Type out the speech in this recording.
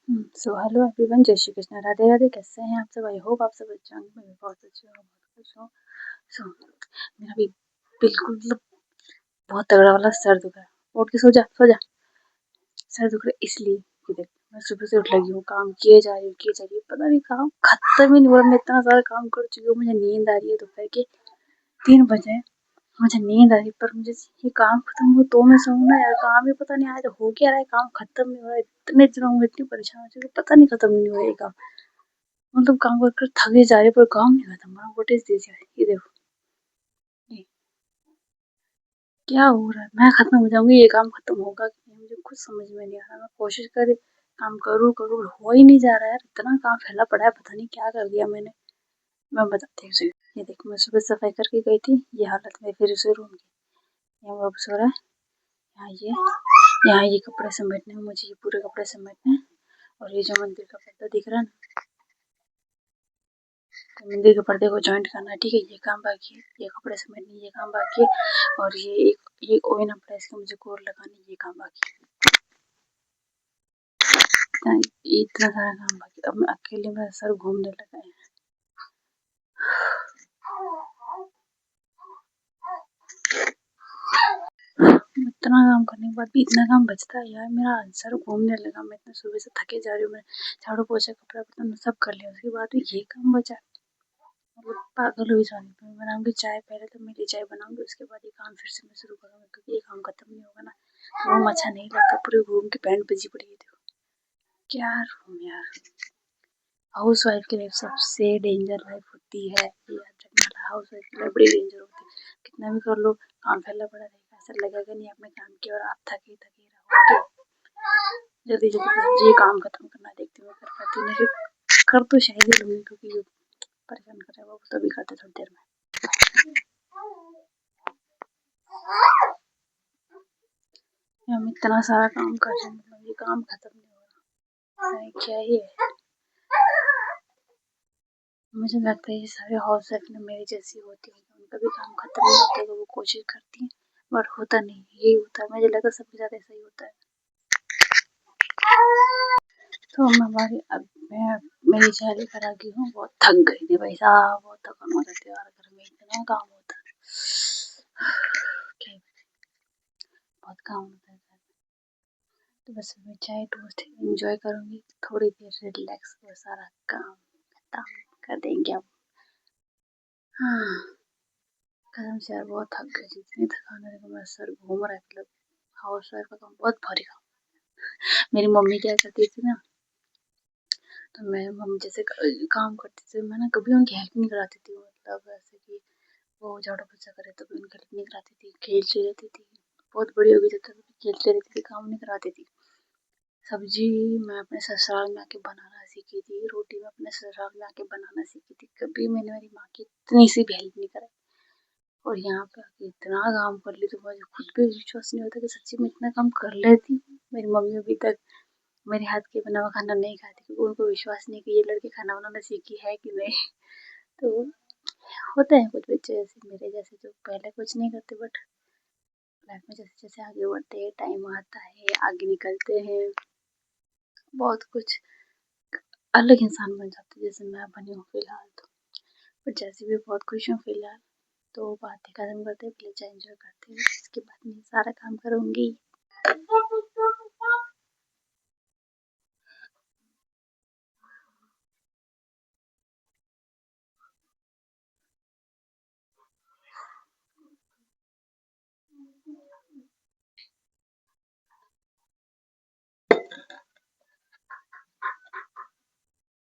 So hello everyone, जय श्री कृष्ण, राधे राधे। कैसे हैं आप सब? आई होप आप सब अच्छे होंगे। मैं भी बहुत अच्छी हूँ, बहुत खुश हूँ। सो मेरा भी बिल्कुल बहुत तगड़ा वाला सर दुख रहा है। उठ के सो जा सो जा। सर दुख रहा है इसलिए कि देख, मैं सुबह से उठ लगी हूँ, काम किए जा रही हूँ, पता नहीं काम खत्म ही नहीं हो रहा। मैं इतना सारा काम कर चुकी हूँ, मुझे नींद आ रही है। दोपहर के 3 बजे मुझे नींद आ रही, पर मुझे ये काम खत्म हो तो मैं सोऊं ना यार। काम ही पता नहीं आज हो क्या रहा है, काम खत्म नहीं हो रहा है। इतने दिनों में इतनी परेशान हो चुकी, पता नहीं खत्म नहीं हो रहा है काम। मतलब काम कर कर थक ही जा रही, पर काम नहीं खत्म हो रहा। व्हाट इज दिस यार? ये देखो, ये क्या हो रहा है? मैं खत्म हो जाऊंगी, ये काम खत्म होगा कि नहीं मुझे कुछ समझ में नहीं आ रहा। मैं कोशिश कर काम करूँ करूँ, हो ही नहीं जा रहा है यार। इतना काम फैला पड़ा है, पता नहीं क्या कर दिया मैंने। मैं बताती हूँ। ये देखो, मैं सुबह सफाई करके गई थी, ये हालत मेरी फिर से रूम की। यहाँ वापस हो रहा है। यहाँ ये कपड़े समेटने हैं, मुझे ये पूरे कपड़े समेटने हैं। और ये जो मंदिर का पर्दा दिख रहा है ना, तो मंदिर के पर्दे को जॉइंट करना है। ठीक है, ये काम बाकी है। ये कपड़े समेटने, ये काम बाकी है। और ये ओवन अपना इसका मुझे कोर लगानी, ये काम बाकी है। इतना सारा काम बाकी। अब मैं अकेले, मेरा सर घूमने लगा है। इतना काम करने के बाद भी इतना काम बचता है यार। मेरा सर घूमने लगा। मैं इतना सुबह से थके जा रही हूँ। मैं झाड़ू पोछा कपड़ा बर्तन सब कर लिया, उसके बाद भी ये काम बचा। मतलब पागल हो जाऊंगी। मैं बनाऊंगी चाय, पहले तो मेरी चाय बनाऊंगी, उसके बाद ये काम फिर से मैं शुरू करूंगी, क्योंकि ये काम खत्म नहीं होगा ना। रूम अच्छा नहीं लगता, पूरे रूम की बैंड बजी पड़ी है। देखो क्या रूम यार। हाउस वाइफ के लिए सबसे डेंजर लाइफ होती है, ये याद रखना। हाउस वाइफ के लिए बड़ी डेंजर होती है। कितना भी कर लो, काम फैला पड़ा रहेगा, ऐसा लगेगा नहीं आपने काम किया और आप थके थके रहोगे। जल्दी जल्दी ये काम खत्म करना देखती हूँ, कर पाती नहीं। कर तो शायद ही लूंगी, क्योंकि ये परेशान कर रहा है वो, तभी करते थोड़ी देर में। हम इतना सारा काम कर रहे हैं, मतलब ये काम खत्म नहीं हो रहा। क्या ही है। मुझे लगता है ये सारे हाउस वाइफ ना मेरी जैसी होती है, उनका भी काम खत्म नहीं होता है, वो कोशिश करती हैं बट होता नहीं। यही होता है, मुझे लगता है सबके साथ ऐसा ही होता है। तो मैं मेरी चाय लेकर आ गई हूँ। बहुत थक गई थी भाई साहब, बहुत थकान हो जाती है यार, घर में इतना काम होता है। बहुत काम होता है। तो बस मैं चाय टोस्ट एंजॉय करूँगी, थोड़ी देर रिलैक्स कर, सारा काम खत्म कर देंगे अब। हाँ, कसम से यार बहुत थक गई थी। इतनी थकान है कि मेरा सर घूम रहा है। मतलब हाउस वाइफ का काम बहुत भारी काम। मेरी मम्मी क्या करती थी ना, तो मैं मम्मी जैसे काम करती थी, मैं ना कभी उनकी हेल्प नहीं कराती थी। मतलब ऐसे कि वो झाड़ू पोछा करे तो भी उनकी हेल्प नहीं कराती थी, खेलती रहती थी। बहुत बड़ी हो गई जब तक खेलती रहती थी, काम नहीं कराती थी। सब्जी मैं अपने ससुराल में आके बनाना सीखी थी, रोटी मैं अपने ससुराल में आके बनाना सीखी थी। कभी मैंने मेरी माँ की इतनी सी भी हेल्प नहीं कराई। और यहाँ पे आके इतना काम कर ली, तो मुझे खुद पे विश्वास नहीं होता कि सच्ची में इतना काम कर लेती हूँ। मेरी मम्मी अभी तक मेरे हाथ के बना हुआ खाना नहीं खाती, क्योंकि उनको विश्वास नहीं कि ये लड़की खाना बनाना सीखी है कि नहीं। तो होते हैं कुछ बच्चे ऐसे मेरे जैसे, जो पहले कुछ नहीं करते, बट लाइफ में जैसे जैसे आगे बढ़ते हैं, टाइम आता है, आगे निकलते हैं, बहुत कुछ अलग इंसान बन जाते हैं, जैसे मैं बनी हूँ फिलहाल। तो बट जैसे भी बहुत खुश हूँ फिलहाल। तो बातें खत्म करते हैं, पहले चाय एंजॉय करते हैं, इसके बाद मैं सारा काम करूँगी।